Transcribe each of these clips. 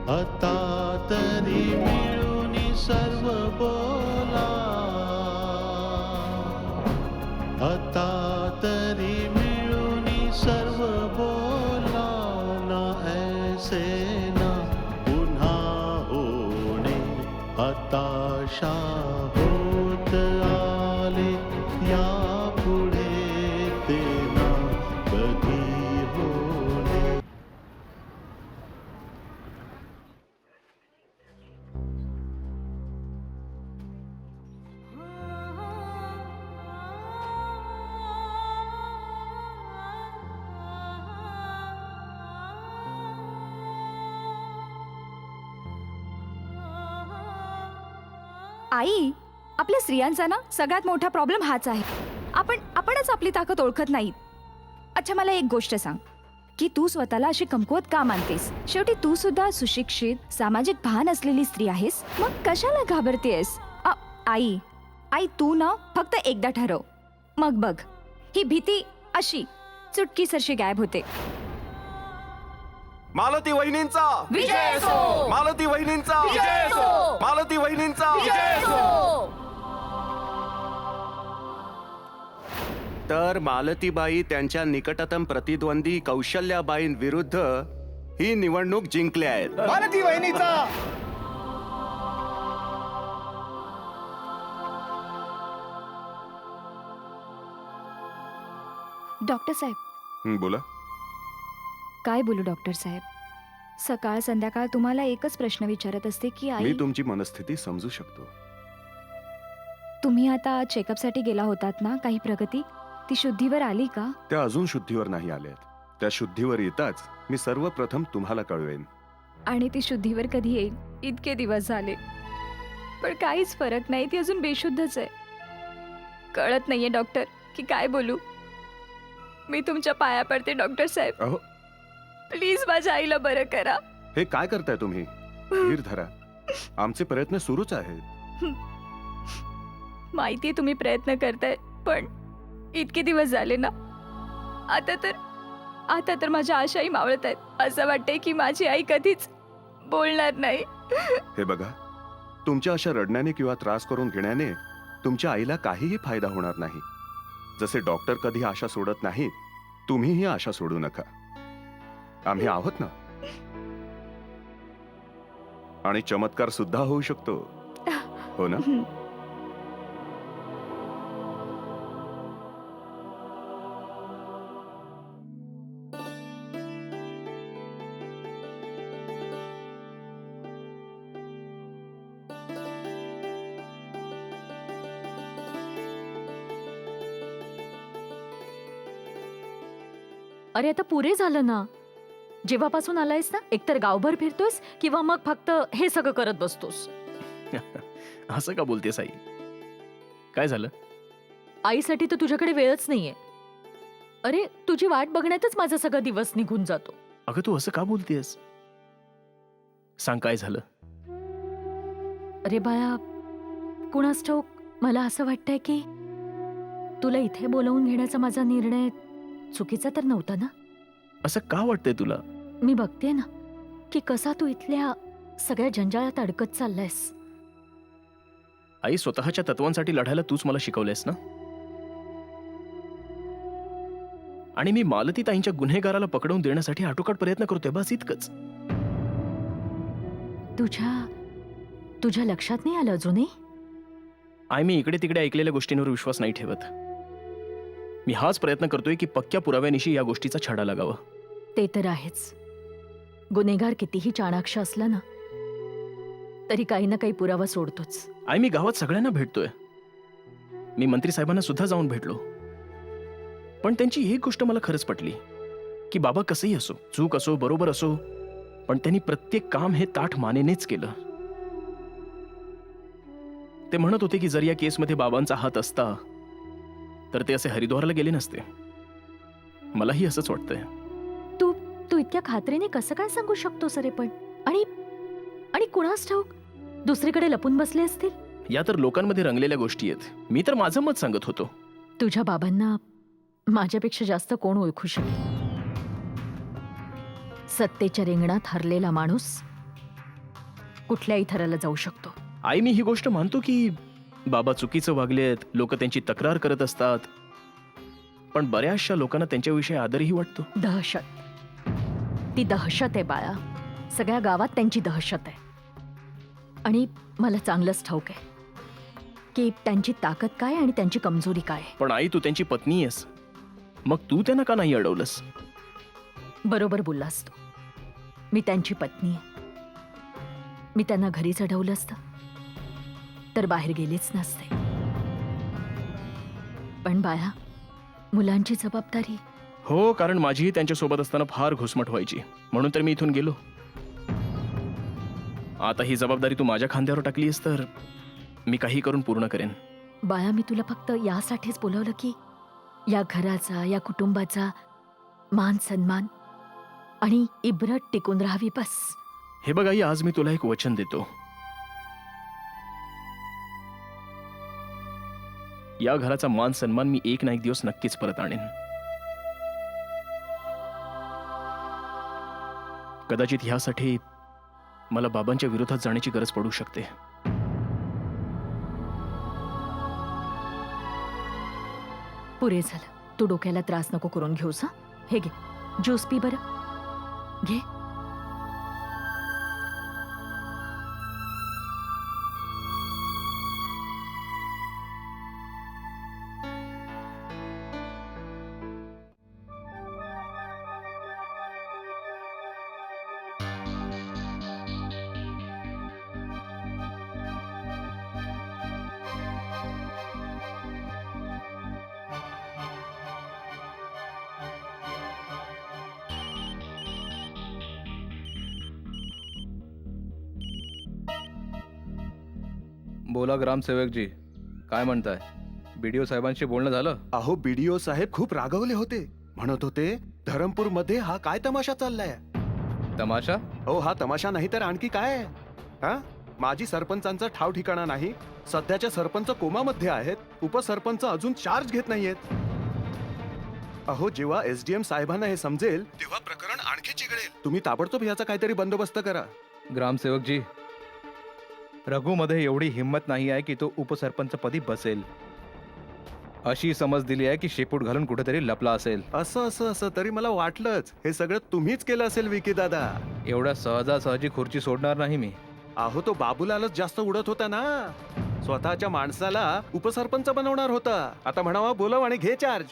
आता तरी मिळून सर्व बोला, आता तरी मिळून सर्व बोला ना, ऐसे ना पुन्हा होणे हताशा होत आले, यापुढे ते ना कधी होणे. आई, आपल्या स्त्रियांचा ना सगळ्यात मोठा प्रॉब्लेम हाच आहे. आपणच आपली ताकद ओळखत नाही. अच्छा, मला एक गोष्ट सांग की तू स्वतःला अशी कमकुवत का मानतेस? शेवटी तू सुद्धा सुशिक्षित, सामाजिक भान असलेली स्त्री आहेस. मग कशाला घाबरतेस? आई तू ना फक्त एकदा ठरव, मग बघ ही भीती अशी चुटकीसरशी गायब होते. मालती वहिनींचा विजय असो! मालती वहिनींचा विजय असो! मालती वहिनींचा विजय असो! तर मालतीबाई त्यांच्या निकटतम प्रतिद्वंदी कौशल्याबाईंविरुद्ध ही निवडणूक जिंकल्या आहेत. मालती वहिनीचा डॉक्टर साहेब, बोला. काय बोलू डॉक्टर साहेब? सकाळ संध्याकाळ तुम्हाला एकच प्रश्न विचारत असते की आई, मी तुमची मनस्थिती समजू शकतो. तुम्ही आता चेकअपसाठी गेला होतात ना, काही प्रगती? ती शुद्धीवर आली का? त्या अजून शुद्धीवर नाही आल्यात. त्या शुद्धीवर येताच मी सर्वप्रथम तुम्हाला कळवेन. आणि ती शुद्धीवर कधी येईल? इतके दिवस झाले पण काहीच फरक नाही. ती अजून बेशुद्धच आहे. कळत नाहीये डॉक्टर की काय बोलू. मी तुमच्या पाया पडते डॉक्टर साहेब, अहो, प्लीज माझ्या आईला बरं करा. हे काय करताय तुम्ही? धीर धरा, आमचे प्रयत्न सुरूच आहेत. माहितीये तुम्ही प्रयत्न करताय, पण इतके दिवस झाले ना, आता तर माझ्या आशाही मावळत आहेत. असं वाटतंय की माझी आई कधीच बोलणार नाही. हे बघा, तुमच्या अशा रडण्याने किंवा त्रास करून घेण्याने तुमच्या आईला काहीही फायदा होणार नाही. जसे डॉक्टर कधी आशा सोडत नाहीत, तुम्हीही आशा सोडू नका. आम्ही आहोत ना. आणि चमत्कार सुद्धा होऊ शकतो, हो ना? अरे आता पुरे झालं ना. जेव्हापासून आलायस ना, एकतर गावभर फिरतोस किंवा मग फक्त हे सगळं करत बसतोस. असं का बोलतेस आई? काय झालं? आईसाठी तर तुझ्याकडे वेळच नाहीये. अरे तुझी वाट बघण्यातच माझा सगळा दिवस निघून जातो. अगं तू असं का बोलतेस? सांग काय झालं? अरे बाळा, कुणास ठाऊक, मला असं वाटतंय की तुला इथे बोलवून घेण्याचा माझा निर्णय चुकीचा तर नव्हता ना. असं का वाटतंय तुला? मी बघते ना की कसा तू इथल्या सगळ्या जंजाळात अडकत चाललायस. आई, स्वतःच्या तत्वांसाठी लढायला तूच मला शिकवलंयस ना. आणि मी मालती ताईंच्या गुन्हेगाराला पकडवून देण्यासाठी आटोकाट प्रयत्न करतोय, बस इतकंच. तुझ्या लक्षात नाही आलं अजूनही? आई, मी इकडे तिकडे ऐकलेल्या गोष्टींवर विश्वास नाही ठेवत. मी हाच प्रयत्न करतोय की पक्क्या पुराव्यानिशी या गोष्टीचा छडा लागावा. ते तर आहेच. गुन्हेगार कितीही चाणाक्ष असला ना, तरी काही ना काही पुरावा सोडतोच. आई, मी गावात सगळ्यांना भेटतोय. मी मंत्री साहेबांना सुद्धा जाऊन भेटलो. पण त्यांची एक गोष्ट मला खरंच पटली की बाबा कसंही असो, चूक असो, बरोबर असो, पण त्यांनी प्रत्येक काम हे ताठ मानेनेच केलं. ते म्हणत होते की जर या केसमध्ये बाबांचा हात असता तर ते असे हरिद्वारला गेले नसते. मलाही असंच वाटतंय. तू इतक्या खात्रीने कसं काय सांगू शकतोस रे? पण आणि कुणास ठाऊक दुसरीकडे लपून बसले असतील. या तर लोकांमध्ये रंगलेल्या गोष्टी आहेत. मी तर माझं मत सांगत होतो. तुझ्या बाबांना माझ्यापेक्षा जास्त कोण ओळखू शकेल? सत्तेच्या रिंगणात हरलेला माणूस कुठल्याही थराला जाऊ शकतो. आई, मी ही गोष्ट मानतो की बाबा चुकीचं वागलेत, लोक त्यांची तक्रार करत असतात, पण बऱ्याचशा लोकांना त्यांच्याविषयी आदरही वाटतो. दहशत, ती दहशत आहे बाळा. सगळ्या गावात त्यांची दहशत आहे. आणि मला चांगलंच ठाऊक आहे की त्यांची ताकद काय आणि त्यांची कमजोरी काय. पण आई, तू त्यांची पत्नी आहेस, मग तू त्यांना का नाही अडवलंस? बरोबर बोललास तू. मी त्यांची पत्नी आहे. मी त्यांना घरी चढवलं असतं तर बाहेर गेलेच नसते. पण बाळा, मुलांची जबाबदारी. हो, कारण माझीही त्यांच्यासोबत असताना फार घुसमट व्हायची, म्हणून तर मी इथून गेलो. आता ही जबाबदारी तू माझ्या खांद्यावर टाकलीस तर मी काही करून पूर्ण करेन. बाळा, मी तुला फक्त यासाठीच बोलवलं की या घराचा, या कुटुंबाचा मान सन्मान आणि इब्रत टिकून राहावी, बस. हे बघ आई, आज मी तुला एक वचन देतो. या घराचा मान सन्मान मी एक ना एक दिवस नक्कीच परत आणेन. कदाचित ह्यासाठी मला बाबांच्या विरोधात जाण्याची गरज पडू शकते. पुरे झालं. तू डोक्याला त्रास नको करून घेऊस. हं? हे घे, ज्यूस पी बरं. घे. बोला ग्रामसेवकजी, काय म्हणताय? बीडीओ साहेबांशी बोलणं झालं? अहो, बीडीओ साहेब खूप रागवले होते. म्हणत होते धरमपूर मध्ये हा काय तमाशा चाललाय. तमाशा? हो, हा तमाशा नाही तर आणखी काय आहे? हा, माजी सरपंचांचा ठाव ठिकाणा नाही. सध्याच्या सरपंच कोमामध्ये आहेत. उपसरपंच अजून चार्ज घेत नाहीयेत. अहो, जेव्हा एसडीएम साहेबांना हे समजेल तेव्हा प्रकरण आणखी चिघळेल. तुम्ही ताबडतोब याचा काहीतरी बंदोबस्त करा. ग्रामसेवकजी, रघुमध्ये एवढी हिंमत नाही आहे की तो उपसरपंच पदी बसेल. अशी समज दिली आहे की शेपूट घालून कुठेतरी लपला असेल. असं असं असं तरी मला वाटलंच. हे सगळं तुम्हीच केलं असेल विकी दादा. एवढ्या सहजासहजी खुर्ची सोडणार नाही मी. अहो, तो बाबूलालच जास्त उडत होता ना. स्वतःच्या माणसाला उपसरपंच बनवणार होता. आता म्हणावा बोलव आणि घे चार्ज.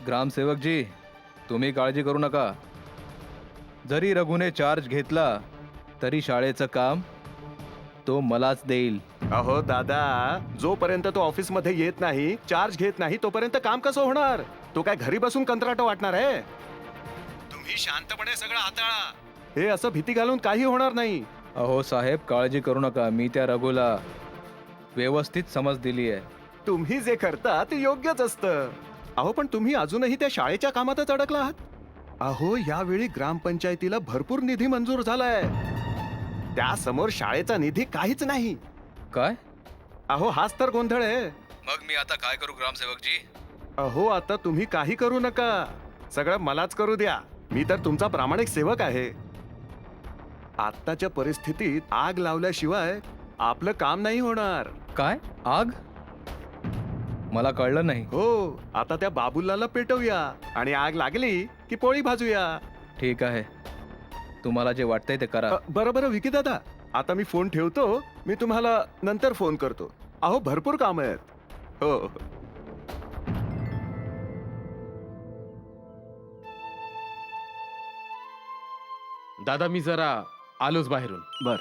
ग्रामसेवकजी, तुम्ही काळजी करू नका. जरी रघुने चार्ज घेतला तरी शाळेचं काम तो मलाच देईल. अहो दादा, जोपर्यंत तो ऑफिस मध्ये येत नाही, चार्ज घेत नाही, तोपर्यंत काम कसं होणार? तो काय घरी बसून कंत्राट वाटणार आहे? तुम्ही शांतपणे सगळं हाताळा. हे असं भीती घालून काही होणार नाही. अहो साहेब, काळजी करू नका. मी त्या रघुला व्यवस्थित समज दिली आहे. तुम्ही जे करता ते योग्यच असतं. अहो, पण तुम्ही अजूनही त्या शाळेच्या कामातच अडकला आहात. अहो, यावेळी ग्रामपंचायतीला भरपूर निधी मंजूर झालाय. त्यासमोर शाळेचा निधी काहीच नाही. काय? अहो, हाच तर गोंधळ आहे. मग मी आता काय करू ग्रामसेवकजी? अहो, आता तुम्ही काही करू नका. सगळं मलाच करू द्या. मी तर तुमचा प्रामाणिक सेवक आहे. आत्ताच्या परिस्थितीत आग लावल्याशिवाय आपलं काम नाही होणार. काय? आग? मला कळलं नाही. हो, आता त्या बाबुलाला पेटवूया आणि आग लागली की पोळी भाजूया. ठीक आहे, तुम्हाला जे वाटतंय ते करा. बरं बरं विकी दादा, आता मी फोन ठेवतो. मी तुम्हाला नंतर फोन करतो. अहो, भरपूर काम आहेत. हो. दादा, मी जरा आलोच बाहेरून. बर.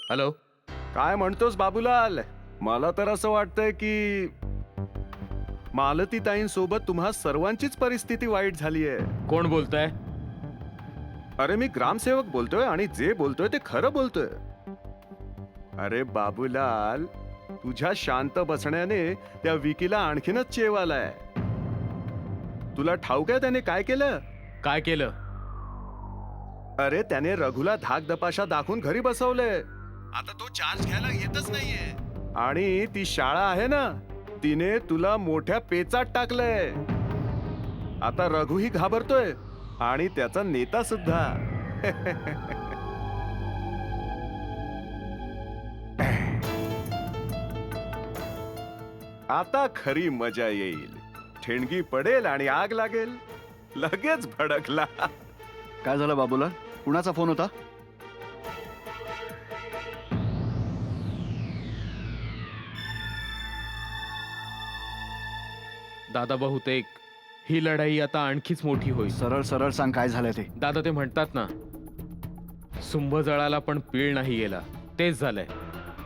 हॅलो. काय म्हणतोस बाबूलाल? मला तर असं वाटतंय की मालतीताईंसोबत तुम्हा सर्वांचीच परिस्थिती वाईट झालीये. कोण बोलतंय? अरे, मी ग्रामसेवक बोलतोय आणि जे बोलतोय ते खरं बोलतोय. अरे बाबूलाल, तुझ्या शांत बसण्याने त्या विकीला आणखीनच चेव आलाय. तुला ठाऊक आहे त्याने काय केलं? काय केलं? अरे, त्याने रघुला धाकदपाशा दाखवून घरी बसवलंय. आता तो चार्ज घ्यायला येतच नाहीये. आणि ती शाळा आहे ना, तिने तुला मोठ्या पेचात टाकलंय. आता रघुही घाबरतोय आणि त्याचा नेता सुद्धा. आता खरी मजा येईल. ठिणगी पडेल आणि आग लागेल. लगेच भडकला. काय झालं बाबूला? कुणाचा फोन होता? दादा बहुतेक ही लढाई आता आणखीच मोठी होईल. सरळ सरळ सांग काय झालं ते. दादा ते म्हणतात ना, सुंभ जळाला पण पीळ नाही गेला. तेच झालंय.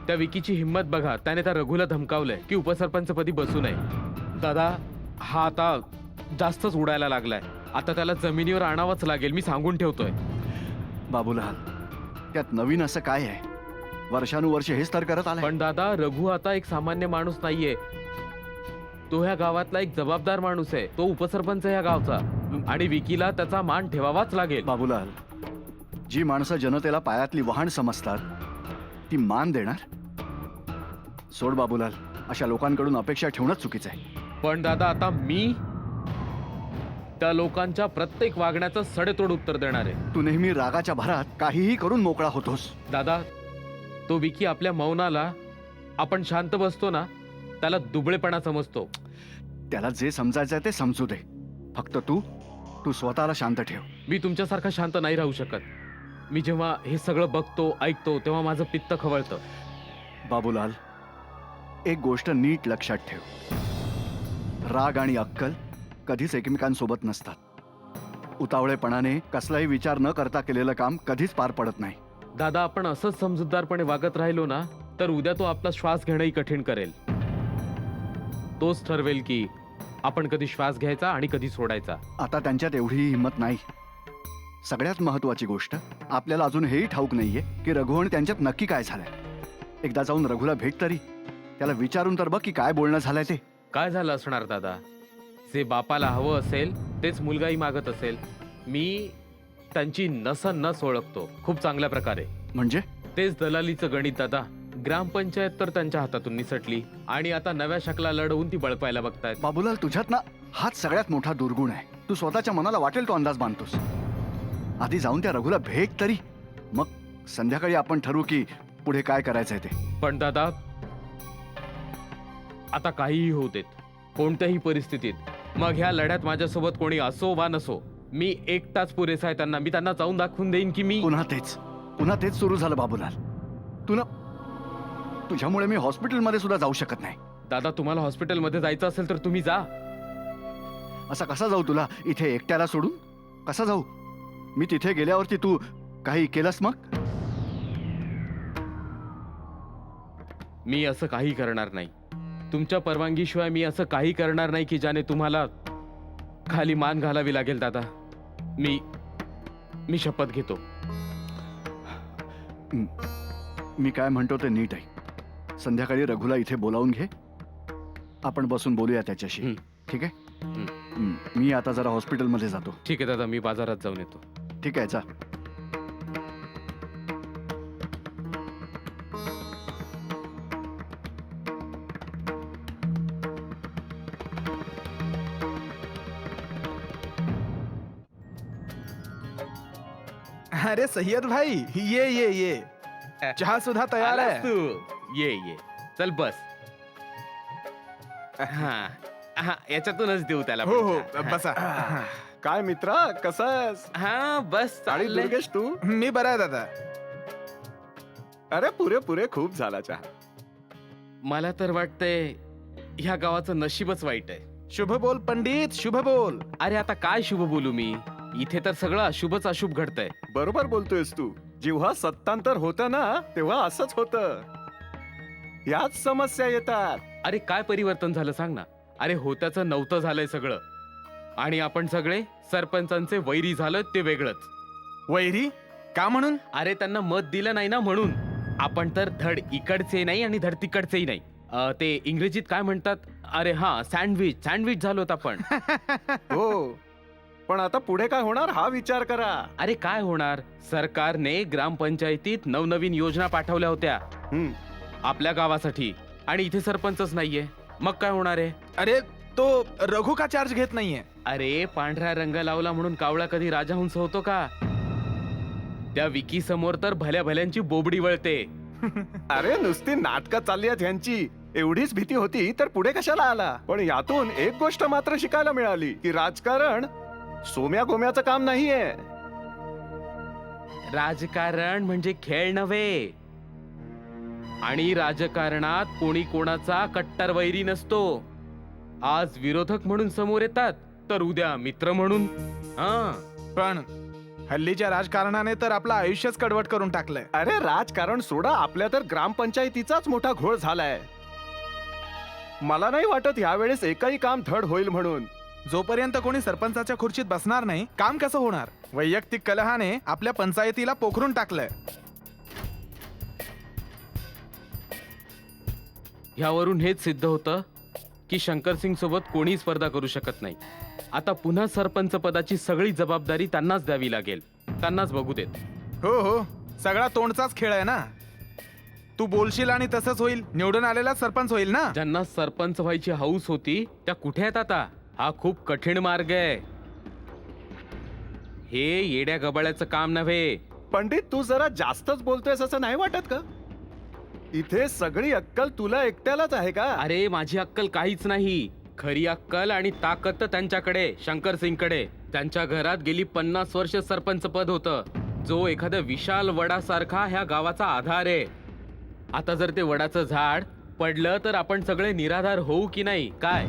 त्या विकीची हिंमत बघा. त्याने त्या रघुला धमकावलंय की उपसरपंचपदी बसू नये. दादा हा आता जास्तच उडायला लागलाय. आता त्याला जमिनीवर आणावंच लागेल. मी सांगून ठेवतोय. बाबूलाल, त्यात नवीन असं काय आहे? वर्षानुवर्ष हेच तर करत आलाय. पण दादा रघु आता एक सामान्य माणूस नाहीये. तो ह्या गावातला एक जबाबदार माणूस आहे. तो उपसरपंच ह्या गावचा आणि विकीला त्याचा मान ठेवावाच लागेल. बाबूलाल, जी माणसं जनतेला पायातली वहाण समजतात ती मान देणार? सोड बाबूलाल, अशा लोकांकडून अपेक्षा ठेवणंच चुकीचं आहे. पण दादा आता मी त्या लोकांच्या प्रत्येक वागण्याचं सडेतोड उत्तर देणार आहे. तू नेहमी रागाच्या भरात काहीही करून मोकळा होतोस. दादा तो विकी आपल्या मौनाला आपण शांत बसतो ना, त्याला दुबळेपणा समजतो. त्याला जे समजायचंय ते समजू दे. फक्त तू स्वतःला शांत ठेव. मी तुमच्यासारखा शांत नाही राहू शकत. मी जेव्हा हे सगळं बघतो ऐकतो तेव्हा माझं पित्त खवळतं. बाबूलाल, एक गोष्ट नीट लक्षात ठेव. राग आणि अक्कल कधीच एकमेकांसोबत नसतात. उतावळेपणाने कसलाही विचार न करता केलेलं काम कधीच पार पडत नाही. दादा आपण असंच समजूतदारपणे वागत राहिलो ना, तर उद्या तो आपला श्वास घेणंही कठीण करेल. तोच ठरवेल की आपण कधी श्वास घ्यायचा आणि कधी सोडायचा. आता त्यांच्यात एवढीही हिंमत नाही. सगळ्यात महत्वाची गोष्ट, आपल्याला अजून हेही ठाऊक नाहीये की रघु आणि त्यांच्यात नक्की काय झालंय. एकदा जाऊन रघुला भेट तरी. त्याला विचारून तर बघ की काय बोलणं झालंय ते. काय झालं असणार दादा? जे बापाला हवं असेल तेच मुलगाही मागत असेल. मी त्यांची नसन नस ओळखतो खूप चांगल्या प्रकारे. म्हणजे तेच दलालीचं गणित दादा. ग्रामपंचायत तर त्यांच्या हातातून निसटली आणि आता नव्या शकला लढवून ती बळपायला बघतायत. बाबूलाल, तुझ्यात ना हाच सगळ्यात मोठा दुर्गुण आहे. तू स्वतःच्या मनाला वाटेल तो अंदाज बांधतोस. आधी जाऊन त्या रघुला भेट तरी. मग संध्याकाळी आपण ठरवू की पुढे काय करायचंय ते. पण दादा आता काहीही होऊ देत, कोणत्याही परिस्थितीत, मग ह्या लढ्यात माझ्यासोबत कोणी असो वा नसो, मी एकटाच पुरेसा आहे त्यांना. मी त्यांना जाऊन दाखवून देईन की मी. पुन्हा तेच सुरू झालं बाबूलाल. तुझ्यामुळे मी हॉस्पिटलमध्ये सुद्धा जाऊ शकत नाही. दादा तुम्हाला हॉस्पिटलमध्ये जायचं असेल तर तुम्ही जा. असा कसा जाऊ तुला इथे एकट्याला सोडून? कसा जाऊ? मी तिथे गेल्यावरती तू काही केलंस मग? मी असं काही करणार नाही. तुमच्या परवानगीशिवाय मी असं काही करणार नाही की ज्याने तुम्हाला खाली मान घालावी लागेल. दादा मी शपथ घेतो. मी काय म्हणतो ते नीट आहे. संध्याकाळी रघुला इथे बोलावून घे. आपण बसून बोलूया त्याच्याशी. ठीक आहे? मी आता जरा हॉस्पिटलमध्ये जातो. ठीक आहे दादा, मी बाजारात जाऊन येतो. ठीक आहे, जा. अरे सय्यद भाई, ये चहा सुद्धा तयार आलास आहे. तू. ये चल बस. हा याच्यातूनच देऊ त्याला. हो हो, पण. बसा. काय मित्रा, कसास? हा बस आणि चाललंय. दुर्गेश तू? मी बरा आहे दादा. अरे पुरे खूप झाला चहा. मला तर वाटतंय ह्या गावाचं नशीबच वाईट आहे. शुभ बोल पंडित, शुभ बोल. अरे आता काय शुभ बोलू मी? इथे तर सगळं अशुभच अशुभ घडतंय. बरोबर बोलतोयस तू. जेव्हा सत्तांतर होतं ना तेव्हा असंच होतं. याच समस्या येतात. अरे काय परिवर्तन झालं सांग ना. अरे होत्याचं नव्हतं झालंय सगळं. आणि आपण सगळे सरपंचांचे वैरी झालं ते वेगळंच. वैरी का म्हणून? अरे त्यांना मत दिलं नाही ना म्हणून. आपण तर धड इकडचे नाही आणि धड तिकडचेही नाही. ते इंग्रजीत काय म्हणतात? अरे हा सँडविच झालोत आपण. हो, पण आता पुढे काय होणार हा विचार करा. अरे काय होणार? सरकारने ग्रामपंचायतीत नवनवीन योजना पाठवल्या होत्या आपल्या गावासाठी आणि इथे सरपंचच नाहीये. मग काय होणार आहे? अरे तो रघु का चार्ज घेत नाहीये? अरे पांढरा रंग लावला म्हणून कावळा कधी राजा हुंस होतो का? त्या विकी समोर तर भल्या भल्यांची बोबडी वळते. अरे नुसती नाटकं चालली आहेत ह्यांची. एवढीच भीती होती तर पुढे कशाला आला? पण यातून एक गोष्ट मात्र शिकायला मिळाली की राजकारण सोम्या गोम्याचं काम नाहीये. राजकारण म्हणजे खेळ नव्हे. आणि राजकारणात कोणी कोणाचा कट्टर वैरी नसतो. आज विरोधक म्हणून समोर येतात तर उद्या मित्र म्हणून. पण हल्लीच्या राजकारणाने तर आपलं आयुष्यच कडवट करून टाकलंय. अरे राजकारण सोडा, आपल्या तर ग्रामपंचायतीचाच मोठा घोळ झालाय. मला नाही वाटत यावेळेस एकही काम धड होईल म्हणून. जोपर्यंत कोणी सरपंचाच्या खुर्चीत बसणार नाही, काम कसं होणार? वैयक्तिक कलहाने आपल्या पंचायतीला पोखरून टाकलंय. ह्यावरून हेच सिद्ध होतं की शंकरसिंग सोबत कोणी स्पर्धा करू शकत नाही. आता पुन्हा सरपंच पदाची सगळी जबाबदारी त्यांनाच द्यावी लागेल. त्यांनाच बघू देत. हो हो, सगळा तोंडचाच खेळ आहे ना. तू बोलशील आणि तसंच होईल. निवडून आलेला सरपंच होईल ना. ज्यांना सरपंच व्हायची हौस होती त्या कुठे आहेत आता? हा खूप कठीण मार्ग आहे. हे येड्या गबाळ्याचं काम नव्हे. पंडित, तू जरा जास्तच बोलतोयस असं नाही वाटत का? इथे सगळी अक्कल तुला एकट्यालाच आहे का? अरे माझी अक्कल काहीच नाही. खरी अक्कल आणि ताकद तर त्यांच्याकडे, शंकरसिंगकडे. त्यांच्या घरात गेली 50 वर्ष सरपंच पद होतं, जो एखाद्या विशाल वडासारखा ह्या गावाचा आधार आहे. आता जर ते वडाचं झाड पडलं तर आपण सगळे निराधार होऊ की नाही काय?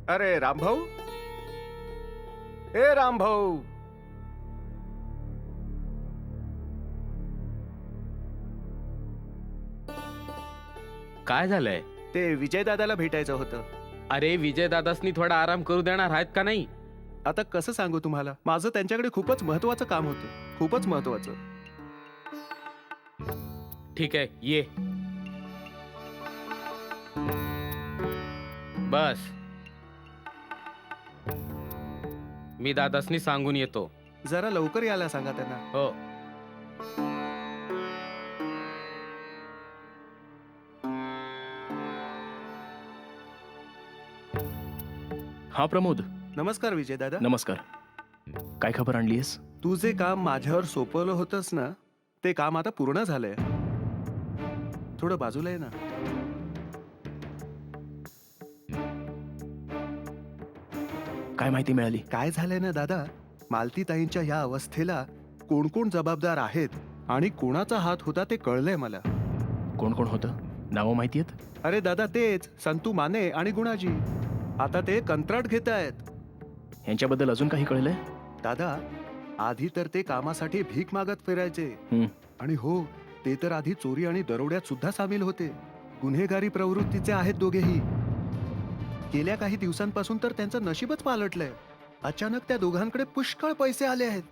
अरे रामभाऊ, ए रामभाऊ, काय झालंय? ते विजय दादाला भेटायचं होतं. अरे विजय दादासनी थोडा आराम करू देणार आहेत का नाही? आता कसं सांगू तुम्हाला, माझं त्यांच्याकडे खूपच महत्वाचं काम होतं. खूपच महत्वाचं. ठीक आहे, ये. बस, मी दादासनी सांगून येतो. जरा लवकर यायला सांगा त्यांना. हो. हा प्रमोद, नमस्कार विजय दादा. नमस्कार. काय खबर आणलीयस? तू जे काम माझ्यावर सोपवलं होतंस ना, ते काम आता पूर्ण झालंय. थोडं बाजूला आहे ना. काय माहिती मिळाली? काय झालंय ना दादा, मालतीताईंच्या या अवस्थेला कोण कोण जबाबदार आहेत आणि कोणाचा हात होता ते कळलंय मला. कोण कोण होतं? नावं माहिती आहेत? अरे दादा, तेच संतू माने आणि गुणाजी. आता ते कंत्राट घेत आहेत. यांच्याबद्दल अजून काही कळलंय? दादा, आधी तर ते कामासाठी भीक मागत फिरायचे. हं. आणि हो, ते तर आधी चोरी आणि दरोड्यात सुद्धा सामील होते. गुन्हेगारी प्रवृत्तीचे आहेत दोघेही. गेल्या काही दिवसांपासून तर त्यांचं नशीबच पालटलंय. अचानक त्या दोघांकडे पुष्कळ पैसे आले आहेत.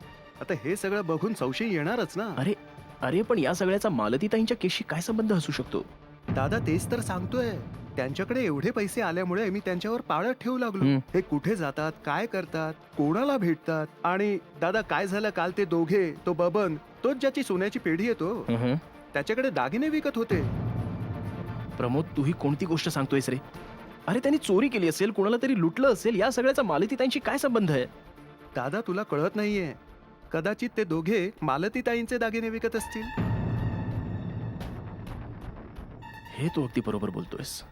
आता हे सगळं बघून संशय येणारच ना. अरे अरे पण या सगळ्याचा मालतीताईंच्या केसशी काय संबंध असू शकतो? दादा, तेच तर सांगतोय. त्यांच्याकडे एवढे पैसे आल्यामुळे मी त्यांच्यावर पाळत ठेवू लागलो. हं. हे कुठे जातात, काय करतात, कोणाला भेटतात. आणि दादा, काय झालं काल, ते दोघे, तो बबन, तोच ज्याची सोन्याची पेढी येतो, हं. त्याच्याकडे दागिने विकत होते. प्रमोद, तू ही कोणती गोष्ट सांगतोयस रे? अरे त्यांनी चोरी केली असेल, कोणाला तरी लुटलं असेल. या सगळ्याचा मालतीताईंशी काय संबंध आहे? दादा, तुला कळत नाहीये. कदाचित ते दोघे मालतीताईंचे दागिने विकत असतील. हे तू अगदी बरोबर बोलतोयस.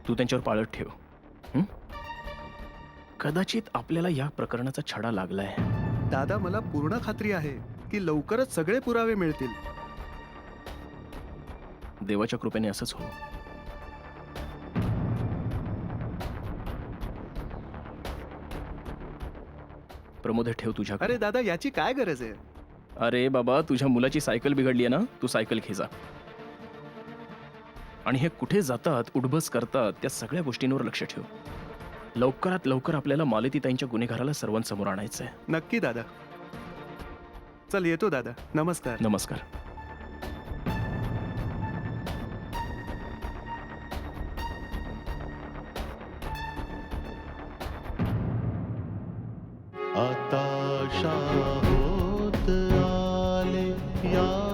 तू त्यांच्यावर पाळत ठेव. हं? कदाचित आपल्याला या प्रकरणाचा छडा लागलाय. दादा, मला पूर्ण खात्री आहे की लवकरच सगळे पुरावे मिळतील. देवाच्या कृपेने असंच हो. प्रमोद, हे ठेव तुझ्या. अरे दादा, याची काय गरज आहे? अरे बाबा, तुझ्या मुलाची सायकल बिघडली आहे ना, तू सायकल घे जा. आणि हे कुठे जातात, उठबस करतात, त्या सगळ्या गोष्टींवर लक्ष ठेव. लवकरात लवकर आपल्याला मालतीताईंच्या गुन्हेगाराला सर्वांसमोर आणायचंय. नक्की दादा. चल, येतो दादा. नमस्कार. नमस्कार. आता होत आले या